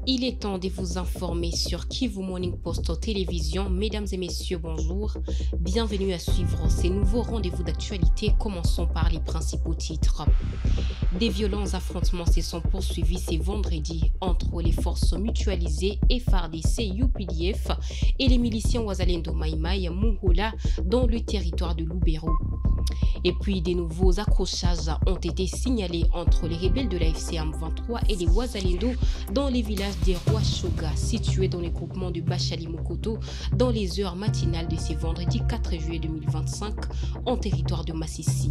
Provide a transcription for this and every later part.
Il est temps de vous informer sur Kivu Morning Post Télévision. Mesdames et messieurs, bonjour. Bienvenue à suivre ces nouveaux rendez-vous d'actualité. Commençons par les principaux titres. Des violents affrontements se sont poursuivis ce vendredi entre les forces mutualisées FARDC UPDF et les miliciens Wazalendo Maïmaï Muhula dans le territoire de Lubero. Et puis, des nouveaux accrochages ont été signalés entre les rebelles de la FCM 23 et les Wazalendo dans les villages des Rwashoga, situés dans les groupements de Bachali Mokoto, dans les heures matinales de ce vendredi 4 juillet 2025, en territoire de Massissi.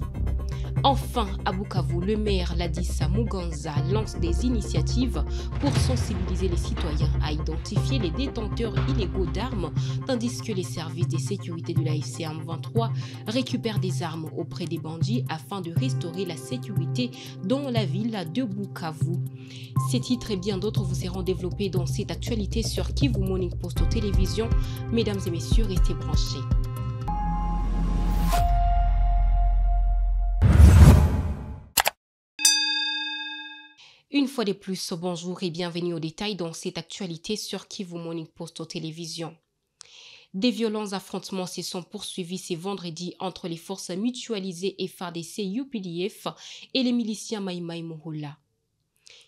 Enfin, à Bukavu, le maire Ladissa Muganza lance des initiatives pour sensibiliser les citoyens à identifier les détenteurs illégaux d'armes, tandis que les services de sécurité de la FCM 23 récupèrent des armes auprès des bandits afin de restaurer la sécurité dans la ville de Bukavu. Ces titres et bien d'autres vous seront développés dans cette actualité sur Kivu Morning Post Télévision. Mesdames et messieurs, restez branchés. Une fois de plus, bonjour et bienvenue aux détails dans cette actualité sur Kivu Morning Post Télévision. Des violents affrontements se sont poursuivis ce vendredi entre les forces mutualisées FARDC UPDF et les miliciens Maïmaï Muhula.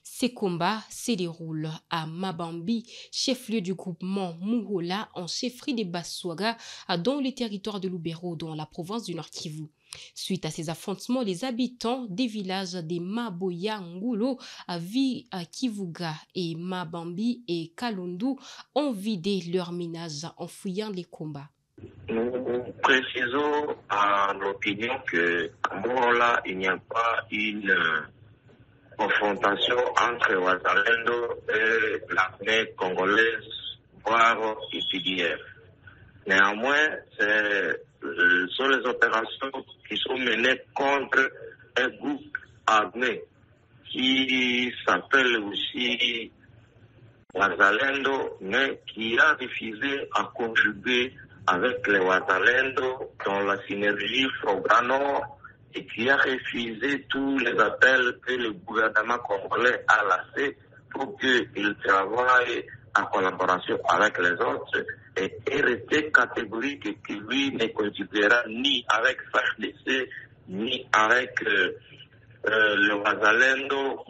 Ces combats se déroulent à Mabambi, chef-lieu du groupement Muhula en chefferie des Baswaga dans le territoire de Lubero dans la province du Nord Kivu. Suite à ces affrontements, les habitants des villages de Maboya Ngulo, à Kivuga et Mabambi et Kalundu ont vidé leurs ménages en fuyant les combats. Nous précisons à l'opinion que là, il n'y a pas une confrontation entre Wazalendo et l'armée congolaise, voire UPDF. Néanmoins, ce sont les opérations qui sont menées contre un groupe armé qui s'appelle aussi Wazalendo, mais qui a refusé à conjuguer avec les Wazalendo dans la synergie Frograno et qui a refusé tous les appels que le gouvernement congolais a lancés pour qu'il travaille en collaboration avec les autres et est resté catégorique que lui ne conjuguera ni avec FARDC ni avec le Wazalendo,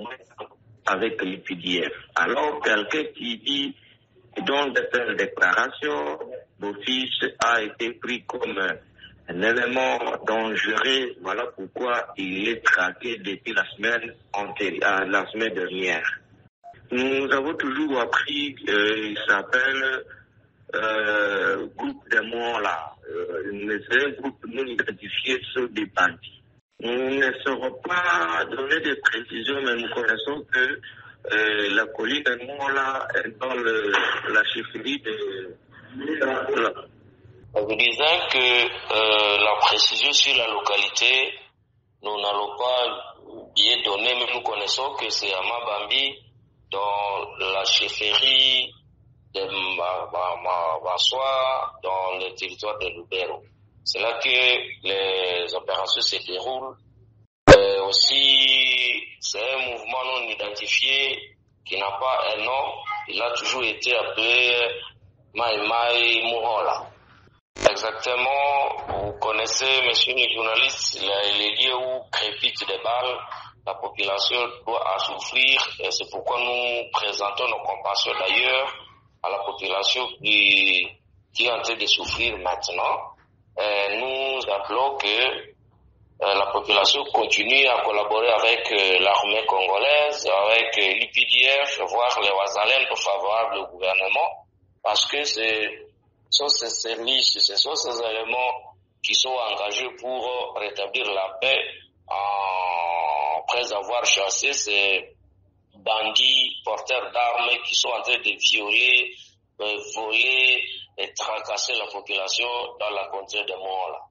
avec l'UPDF. Alors quelqu'un qui dit, dans cette déclaration, l'office a été pris comme un élément dangereux. Voilà pourquoi il est traqué depuis la semaine dernière. Nous avons toujours appris qu'il s'appelle groupe des morts là. C'est un groupe non identifié sur des bandits. Nous ne saurons pas donner des précisions, mais nous connaissons que la colline des morts là est dans la chefferie de Vous disant que la précision sur la localité, nous n'allons pas bien donner, mais nous connaissons que c'est à Mabambi, dans la chefferie de Massoua, dans le territoire de Lubero. C'est là que les opérations se déroulent. Aussi, c'est un mouvement non identifié qui n'a pas un nom. Il a toujours été appelé Maïmaï Muhula. Exactement, vous connaissez, monsieur le journaliste, les lieux où crépitent des balles, la population doit souffrir, et c'est pourquoi nous présentons nos compassions d'ailleurs à la population qui est en train de souffrir maintenant. Et nous appelons que la population continue à collaborer avec l'armée congolaise, avec l'UPDF, voire les Wazalendo favorables au gouvernement, parce que ce sont ces services, ce sont ces éléments qui sont engagés pour rétablir la paix après avoir chassé ces bandits porteurs d'armes qui sont en train de violer, voler et tracasser la population dans la contrée de Moala.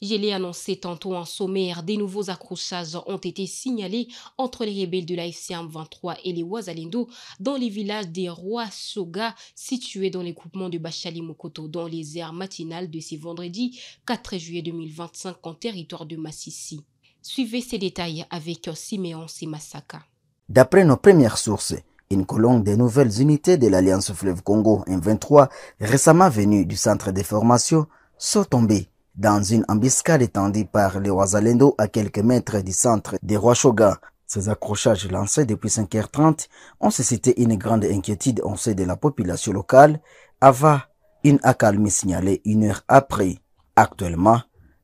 Je l'ai annoncé tantôt en sommaire, des nouveaux accrochages ont été signalés entre les rebelles de la FCM 23 et les Wazalendo dans les villages des Rwashoga situés dans les groupements de Bachali Mokoto dans les heures matinales de ce vendredi 4 juillet 2025 en territoire de Massissi. Suivez ces détails avec Siméon Simasaka. D'après nos premières sources, Une colonne des nouvelles unités de l'Alliance Fleuve Congo M23, récemment venue du centre de formation, sont tombées dans une embuscade étendue par les Wazalendo à quelques mètres du centre de Rwachoga. Ces accrochages lancés depuis 5h30 ont suscité une grande inquiétude au sein de la population locale avant une accalmie signalée 1 heure après. Actuellement,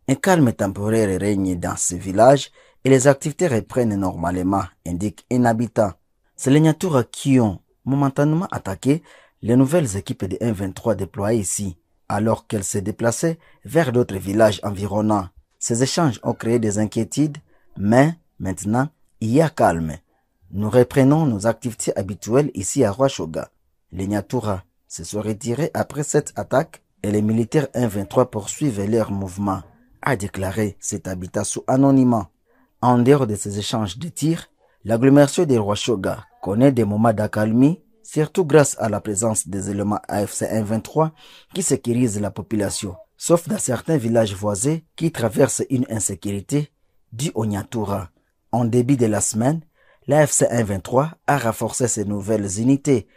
un calme temporaire règne dans ce village et les activités reprennent normalement, indique un habitant. C'est les Nyatura qui ont momentanément attaqué les nouvelles équipes de M23 déployées ici, alors qu'elles se déplaçaient vers d'autres villages environnants. Ces échanges ont créé des inquiétudes, mais maintenant, il y a calme. Nous reprenons nos activités habituelles ici à Rwachoga. Les Nyatura se sont retirés après cette attaque et les militaires M23 poursuivent leur mouvement, a déclaré cet habitat sous anonymat. En dehors de ces échanges de tirs, l'agglomération de Rwachoga connaît des moments d'accalmie, surtout grâce à la présence des éléments AFC M23 qui sécurisent la population, sauf dans certains villages voisins qui traversent une insécurité due au Nyatura. En début de la semaine, l'AFC M23 a renforcé ses nouvelles unités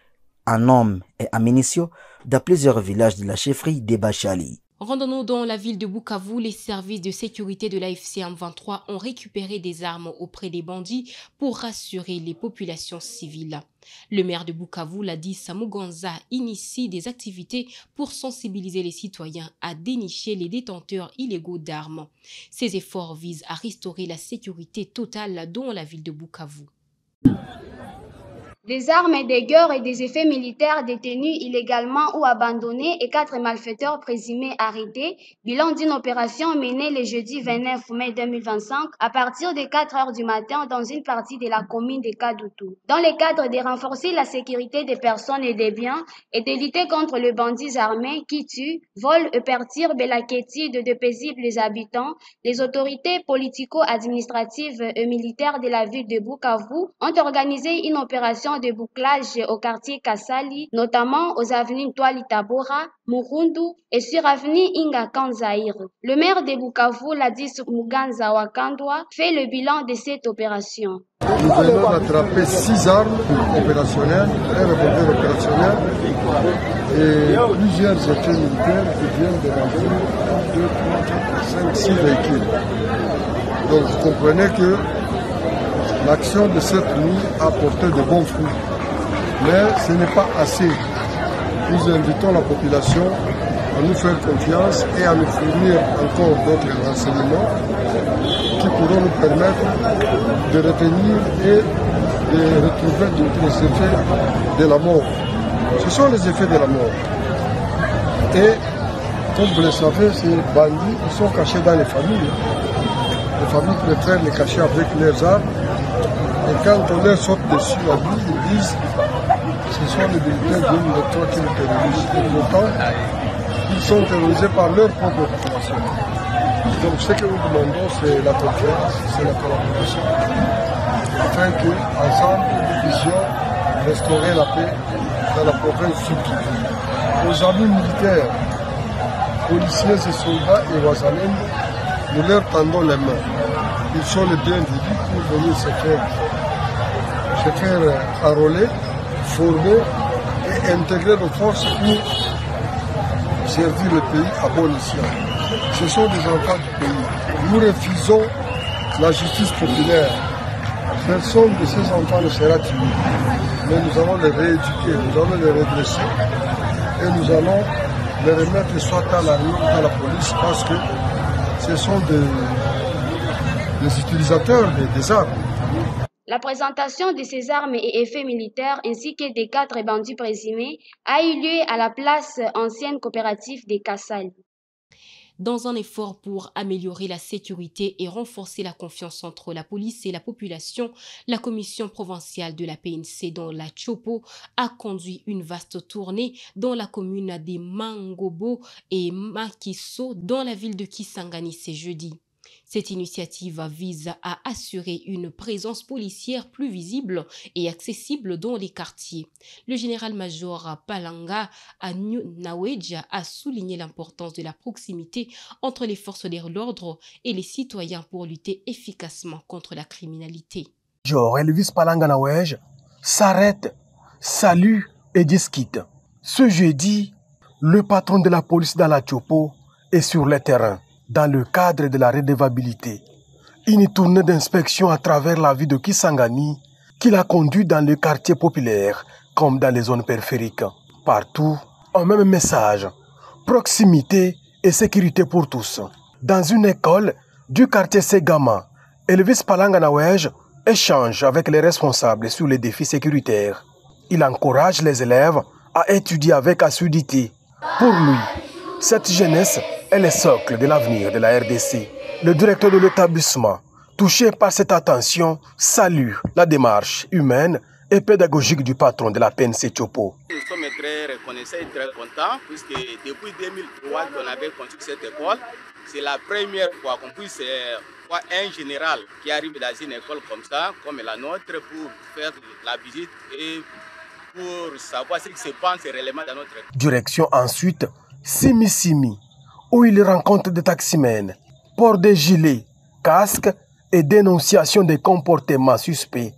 en hommes et en munitions dans plusieurs villages de la chefferie de Bachali. Rendons-nous dans la ville de Bukavu, les services de sécurité de l'AFC M23 ont récupéré des armes auprès des bandits pour rassurer les populations civiles. Le maire de Bukavu, Ladi Samuganza, initie des activités pour sensibiliser les citoyens à dénicher les détenteurs illégaux d'armes. Ces efforts visent à restaurer la sécurité totale dans la ville de Bukavu. Des armes, des guerres et des effets militaires détenus illégalement ou abandonnés et 4 malfaiteurs présumés arrêtés. Bilan d'une opération menée le jeudi 29 mai 2025 à partir de 4 heures du matin dans une partie de la commune de Kadutu. Dans le cadre de renforcer la sécurité des personnes et des biens et de lutter contre les bandits armés qui tuent, volent et perturbent la quiétude de paisibles habitants, les autorités politico-administratives et militaires de la ville de Bukavu ont organisé une opération de bouclage au quartier Kasali, notamment aux avenues Toali Tabora, Murundu et sur avenue Inga Kanzaïr. Le maire de Bukavu, Ladis Muganza Wakandwa, fait le bilan de cette opération. Nous venons d'attraper 6 armes opérationnelles, un revolver opérationnel et plusieurs effets militaires qui viennent de remplir 1, 2, 3, 4, 5, 6 véhicules. Donc vous comprenez que l'action de cette nuit a porté de bons fruits. Mais ce n'est pas assez. Nous invitons la population à nous faire confiance et à nous fournir encore d'autres renseignements qui pourront nous permettre de retenir et de retrouver tous les effets de la mort. Ce sont les effets de la mort. Et comme vous le savez, ces bandits ils sont cachés dans les familles. Les familles préfèrent les cacher avec leurs armes. Et quand on leur saute dessus la vie, ils disent que ce sont les militaires d'une de toi qui les terrorisent. Et pourtant, ils sont terrorisés par leur propre population. Donc ce que nous demandons, c'est la confiance, c'est la collaboration, afin qu'ensemble, nous puissions restaurer la paix dans la province surtout. Aux amis militaires, policiers et soldats et Wazalendo, nous leur tendons les mains. Ils sont les bienvenus pour venir se faire enrôler, former et intégrer nos forces pour servir le pays à bon escient. Ce sont des enfants du pays. Nous refusons la justice populaire. Personne de ces enfants ne sera tué. Mais nous allons les rééduquer, nous allons les redresser et nous allons les remettre soit à l'armée ou à la police parce que ce sont des utilisateurs des armes. La présentation de ces armes et effets militaires ainsi que des 4 bandits présumés a eu lieu à la place ancienne coopérative de Kassali. Dans un effort pour améliorer la sécurité et renforcer la confiance entre la police et la population, la commission provinciale de la PNC dans la Chopo a conduit une vaste tournée dans la commune des Mangobo et Makiso dans la ville de Kisangani ce jeudi. Cette initiative vise à assurer une présence policière plus visible et accessible dans les quartiers. Le général-major Palanga Naweja a souligné l'importance de la proximité entre les forces de l'ordre et les citoyens pour lutter efficacement contre la criminalité. Elvis Palanga Naweja s'arrête saluent et discutent. Ce jeudi, le patron de la police d'Ala Tchopo est sur le terrain dans le cadre de la redevabilité. Une tournée d'inspection à travers la ville de Kisangani qui l'a conduit dans les quartiers populaires comme dans les zones périphériques. Partout, un même message, proximité et sécurité pour tous. Dans une école du quartier Segama, Elvis Palanganawej échange avec les responsables sur les défis sécuritaires. Il encourage les élèves à étudier avec assiduité. Pour lui, cette jeunesse est le socle de l'avenir de la RDC. Le directeur de l'établissement, touché par cette attention, salue la démarche humaine et pédagogique du patron de la PNC Tchopo. Nous sommes très reconnaissants et très contents puisque depuis 2003 qu'on avait construit cette école, c'est la première fois qu'on puisse voir un général qui arrive dans une école comme ça, comme la nôtre, pour faire la visite et pour savoir ce qui se passe réellement dans notre école. Direction ensuite Simi, où il rencontre des taximens, port des gilets, casques et dénonciation des comportements suspects.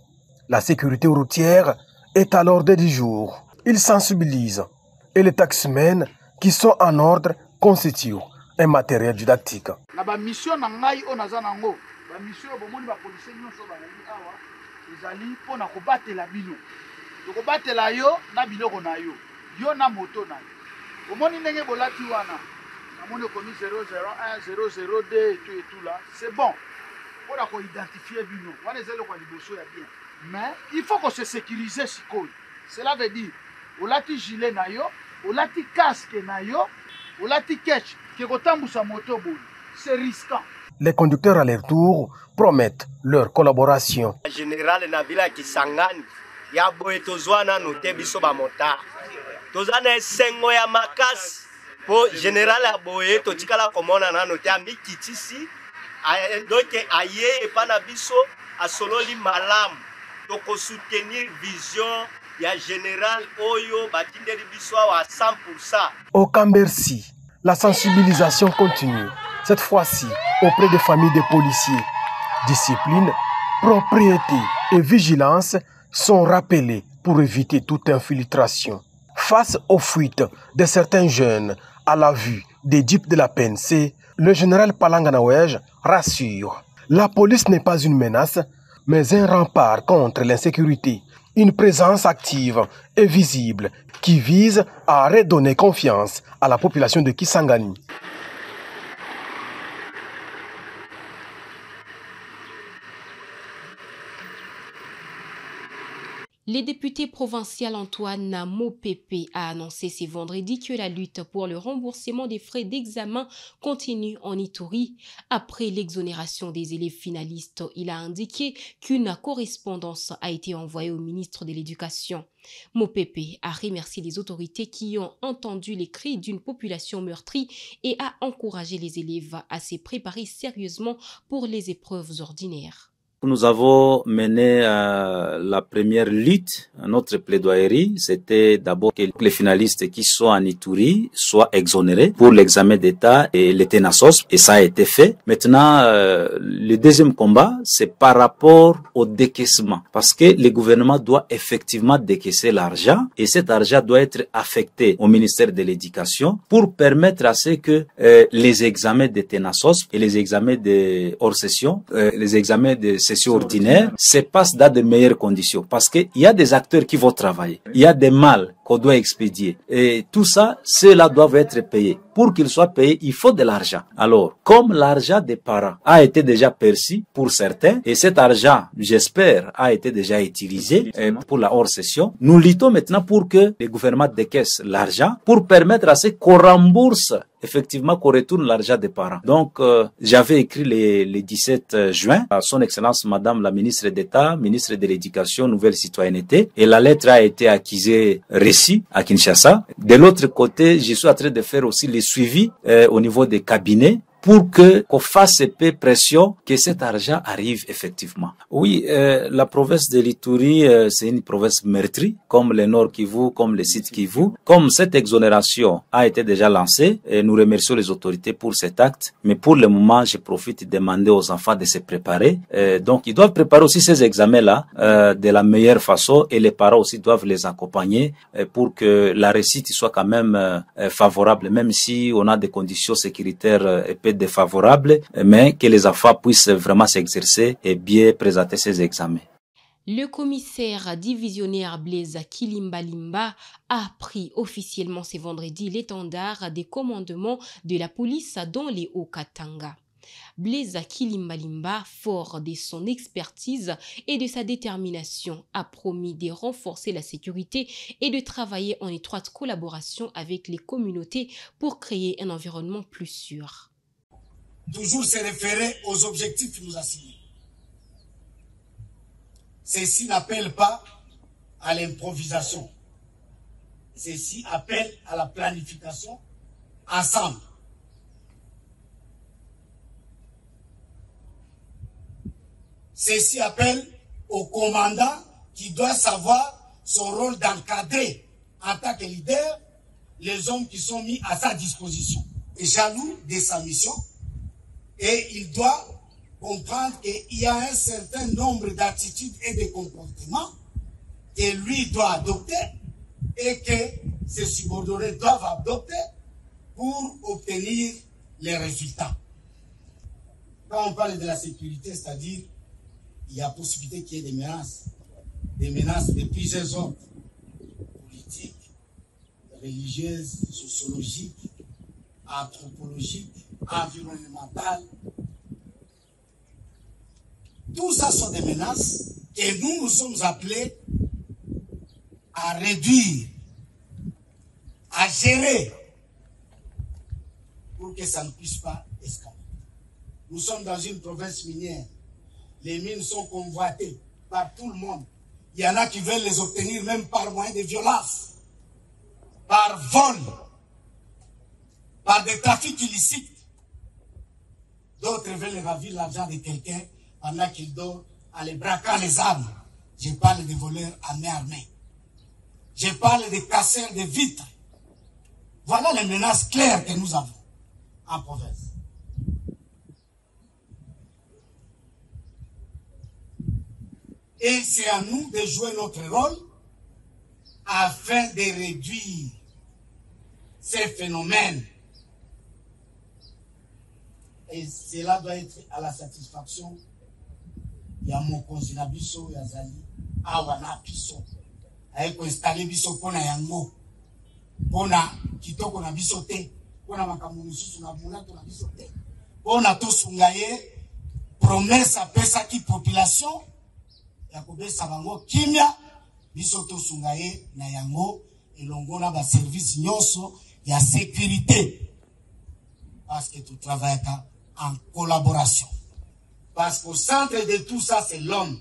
La sécurité routière est à l'ordre du jour. Il sensibilise et les taximens qui sont en ordre constituent un matériel didactique. La mission nangai onazanango, la mission bomoni ba policier nyonso ba ngi awa, ezali pona ko batela bino. To ko batela yo na biloko na yo, yo na moto na yo. Omoni ndenge bolati wana. Namoni komi 001 002 et tout là, c'est bon. Pona ko identifier bino. Wana ezelo kwa liboso ya bien. Mais il faut qu'on se sécurise sikoyo. Cela veut dire olati gilet na yo, olati casque na yo, olati ketch. C'est risquant. Les conducteurs à leur tour promettent leur collaboration. Général Navila Kisangani, ya boye tozwana note biso ba mota. Tozana sengo ya makas po général aboye totikala komona na note amikitisi. Donc aye epana biso asololi malamu. Toko soutenir vision ya général oyo batindeli biso à 100%. Au Cambercy, la sensibilisation continue, cette fois-ci auprès des familles des policiers. Discipline, propriété et vigilance sont rappelées pour éviter toute infiltration. Face aux fuites de certains jeunes à la vue des jeeps de la PNC, le général Palanganawej rassure. La police n'est pas une menace, mais un rempart contre l'insécurité. Une présence active et visible qui vise à redonner confiance à la population de Kisangani. Le député provincial Antoine Mopepe a annoncé ce vendredi que la lutte pour le remboursement des frais d'examen continue en Ituri. Après l'exonération des élèves finalistes, il a indiqué qu'une correspondance a été envoyée au ministre de l'Éducation. Mopepe a remercié les autorités qui ont entendu les cris d'une population meurtrie et a encouragé les élèves à se préparer sérieusement pour les épreuves ordinaires. Nous avons mené la première lutte, notre plaidoyerie, c'était d'abord que les finalistes qui sont en Ituri soient exonérés pour l'examen d'État et le TENASOS, et ça a été fait. Maintenant, le deuxième combat, c'est par rapport au décaissement, parce que le gouvernement doit effectivement décaisser l'argent, et cet argent doit être affecté au ministère de l'Éducation pour permettre à ce que les examens de TENASOS et les examens de hors session, les examens de ordinaire se passe dans de meilleures conditions parce qu'il y a des acteurs qui vont travailler, il y a des malles qu'on doit expédier et tout ça, ceux-là doivent être payés. Pour qu'ils soient payés, il faut de l'argent. Alors, comme l'argent des parents a été déjà perçu pour certains et cet argent, j'espère, a été déjà utilisé pour la hors-session, nous luttons maintenant pour que le gouvernement décaisse l'argent pour permettre à ce qu'on rembourse effectivement qu'on retourne l'argent des parents. Donc, j'avais écrit le 17 juin à son excellence madame la ministre d'État, ministre de l'Éducation, Nouvelle Citoyenneté, et la lettre a été acquisée récit à Kinshasa. De l'autre côté, je suis en train de faire aussi les suivis au niveau des cabinets pour qu'on fasse un peu pression que cet argent arrive effectivement. Oui, la province de l'Ituri, c'est une province meurtrie, comme le Nord Kivu, comme le Sud Kivu. Comme cette exonération a été déjà lancée, et nous remercions les autorités pour cet acte, mais pour le moment, je profite de demander aux enfants de se préparer. Donc, ils doivent préparer aussi ces examens-là de la meilleure façon, et les parents aussi doivent les accompagner pour que la réussite soit quand même favorable, même si on a des conditions sécuritaires peu défavorables, mais que les enfants puissent vraiment s'exercer et bien présenter ces examens. Le commissaire divisionnaire Blaise Kilimbalimba a pris officiellement ce vendredi l'étendard des commandements de la police dans les Hauts-Katanga. Blaise Kilimbalimba, fort de son expertise et de sa détermination, a promis de renforcer la sécurité et de travailler en étroite collaboration avec les communautés pour créer un environnement plus sûr. Toujours se référer aux objectifs qui nous assignent. Ceci n'appelle pas à l'improvisation. Ceci appelle à la planification ensemble. Ceci appelle au commandant qui doit savoir son rôle d'encadrer en tant que leader les hommes qui sont mis à sa disposition. Et jaloux de sa mission. Et il doit comprendre qu'il y a un certain nombre d'attitudes et de comportements que lui doit adopter et que ses subordonnés doivent adopter pour obtenir les résultats. Quand on parle de la sécurité, c'est-à-dire il y a possibilité qu'il y ait des menaces de plusieurs ordres, politiques, religieuses, sociologiques, anthropologiques, environnementales. Tout ça sont des menaces et nous sommes appelés à réduire, à gérer pour que ça ne puisse pas escalader. Nous sommes dans une province minière. Les mines sont convoitées par tout le monde. Il y en a qui veulent les obtenir même par moyen de violence, par vol, par des trafics illicites. D'autres veulent ravir l'argent de quelqu'un pendant qu'il dort en les braquant les armes. Je parle de voleurs à main armée. Je parle de casseurs de vitres. Voilà les menaces claires que nous avons en province. Et c'est à nous de jouer notre rôle afin de réduire ces phénomènes. Et cela doit être à la satisfaction ya mokonzi na biso ya zali awa na biso ayeko installer biso pona yango pona kitoko na biso te pona makambo mosusu na mulato na biso te pona tosunga ye promesse apesa ki population ya kobesa bango kimia biso tosunga ye na yango elongo na ba service nyonso ya sécurité parce que tout travaille en collaboration. Parce qu'au centre de tout ça, c'est l'homme.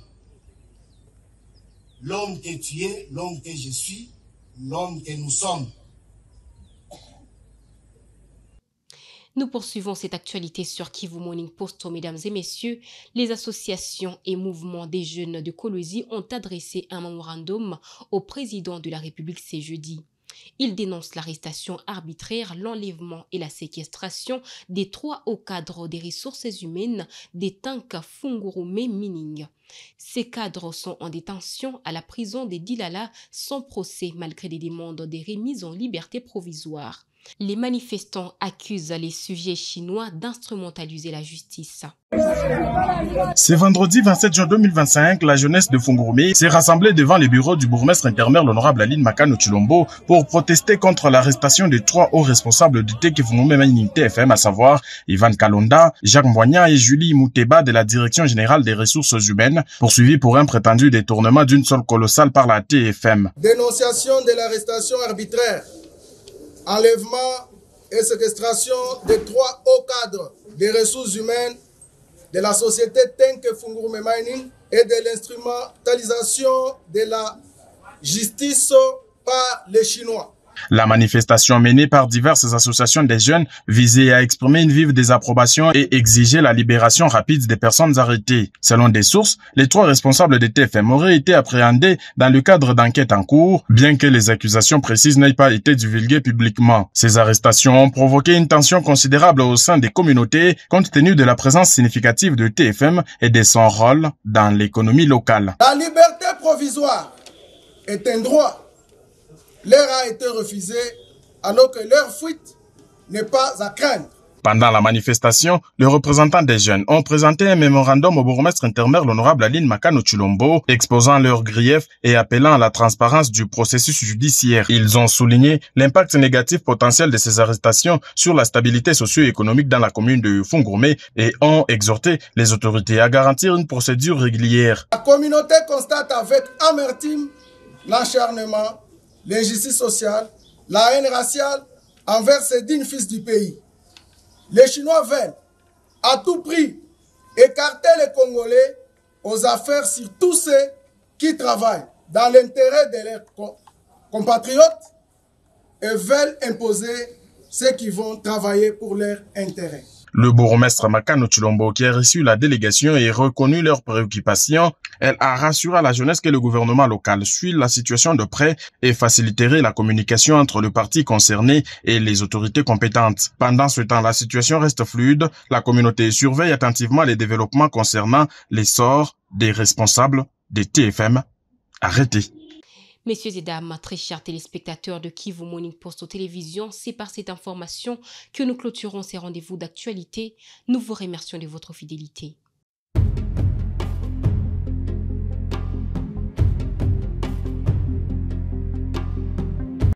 L'homme que tu es, l'homme que je suis, l'homme que nous sommes. Nous poursuivons cette actualité sur Kivu Morning Post, mesdames et messieurs. Les associations et mouvements des jeunes de Kolwezi ont adressé un mémorandum au président de la République ce jeudi. Ils dénoncent l'arrestation arbitraire, l'enlèvement et la séquestration des 3 hauts cadres des ressources humaines des tanks Fungurume Mining. Ces cadres sont en détention à la prison des Dilala sans procès malgré des demandes de remise en liberté provisoire. Les manifestants accusent les sujets chinois d'instrumentaliser la justice. Ce vendredi 27 juin 2025, la jeunesse de Fungurume s'est rassemblée devant les bureaux du bourgmestre intérimaire l'honorable Aline Makano Chilombo pour protester contre l'arrestation des 3 hauts responsables du TK Fungurume Mining TFM, à savoir Ivan Kalonda, Jacques Mboigna et Julie Mouteba de la Direction générale des ressources humaines, poursuivis pour un prétendu détournement d'une somme colossale par la TFM. Dénonciation de l'arrestation arbitraire, enlèvement et séquestration des 3 hauts cadres des ressources humaines de la société Tenke Fungurume Mining et de l'instrumentalisation de la justice par les Chinois. La manifestation menée par diverses associations des jeunes visait à exprimer une vive désapprobation et exiger la libération rapide des personnes arrêtées. Selon des sources, les 3 responsables des TFM auraient été appréhendés dans le cadre d'enquêtes en cours, bien que les accusations précises n'aient pas été divulguées publiquement. Ces arrestations ont provoqué une tension considérable au sein des communautés, compte tenu de la présence significative de TFM et de son rôle dans l'économie locale. La liberté provisoire est un droit. Leur a été refusé alors que leur fuite n'est pas à craindre. Pendant la manifestation, les représentants des jeunes ont présenté un mémorandum au bourgmestre intermaire l'honorable Aline Makano Chilombo, exposant leurs griefs et appelant à la transparence du processus judiciaire. Ils ont souligné l'impact négatif potentiel de ces arrestations sur la stabilité socio-économique dans la commune de Fungourmé et ont exhorté les autorités à garantir une procédure régulière. La communauté constate avec amertume l'acharnement, l'injustice sociale, la haine raciale envers ces dignes fils du pays. Les Chinois veulent à tout prix écarter les Congolais aux affaires sur tous ceux qui travaillent dans l'intérêt de leurs compatriotes et veulent imposer ceux qui vont travailler pour leur intérêt. Le bourgmestre Makano Chilombo, qui a reçu la délégation et reconnu leurs préoccupations, elle a rassuré la jeunesse que le gouvernement local suit la situation de près et faciliterait la communication entre le parti concerné et les autorités compétentes. Pendant ce temps, la situation reste fluide. La communauté surveille attentivement les développements concernant l'essor des responsables des TFM arrêtés. Messieurs et dames, très chers téléspectateurs de Kivu Morning Post Télévision, c'est par cette information que nous clôturons ces rendez-vous d'actualité. Nous vous remercions de votre fidélité.